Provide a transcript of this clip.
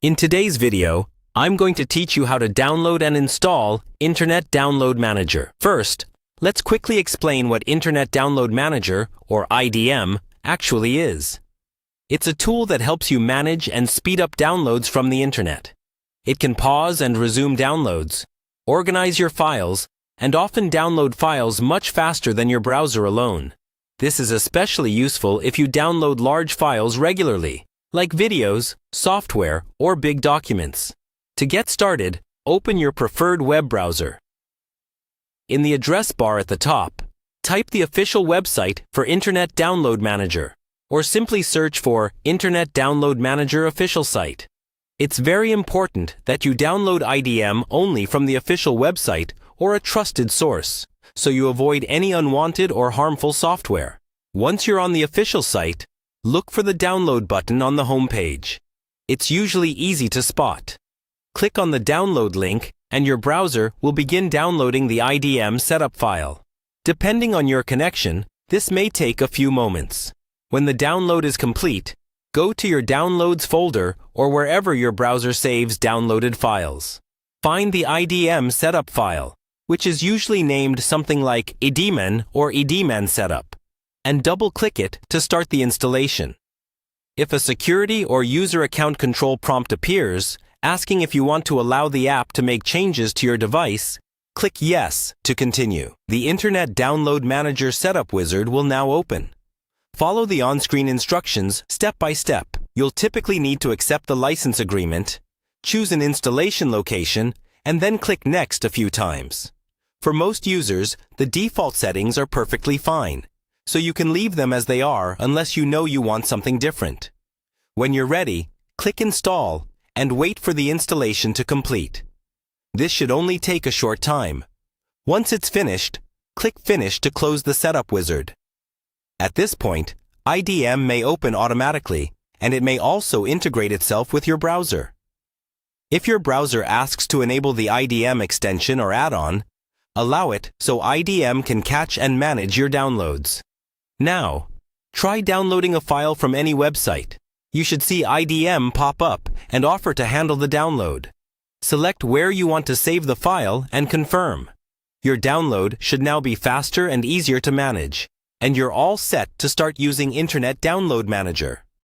In today's video, I'm going to teach you how to download and install Internet Download Manager. First, let's quickly explain what Internet Download Manager, or IDM, actually is. It's a tool that helps you manage and speed up downloads from the Internet. It can pause and resume downloads, organize your files, and often download files much faster than your browser alone. This is especially useful if you download large files regularly, like videos, software, or big documents. To get started, open your preferred web browser. In the address bar at the top, type the official website for Internet Download Manager, or simply search for Internet Download Manager official site. It's very important that you download IDM only from the official website or a trusted source, so you avoid any unwanted or harmful software. Once you're on the official site, look for the download button on the home page. It's usually easy to spot. Click on the download link and your browser will begin downloading the IDM setup file. Depending on your connection, this may take a few moments. When the download is complete, go to your Downloads folder or wherever your browser saves downloaded files. Find the IDM setup file, which is usually named something like IDMan or IDMan setup, and double-click it to start the installation. If a security or user account control prompt appears, asking if you want to allow the app to make changes to your device, click Yes to continue. The Internet Download Manager setup wizard will now open. Follow the on-screen instructions step by step. You'll typically need to accept the license agreement, choose an installation location, and then click Next a few times. For most users, the default settings are perfectly fine, so you can leave them as they are unless you know you want something different. When you're ready, click Install and wait for the installation to complete. This should only take a short time. Once it's finished, click Finish to close the setup wizard. At this point, IDM may open automatically, and it may also integrate itself with your browser. If your browser asks to enable the IDM extension or add-on, allow it so IDM can catch and manage your downloads. Now, try downloading a file from any website. You should see IDM pop up and offer to handle the download. Select where you want to save the file and confirm. Your download should now be faster and easier to manage, and you're all set to start using Internet Download Manager.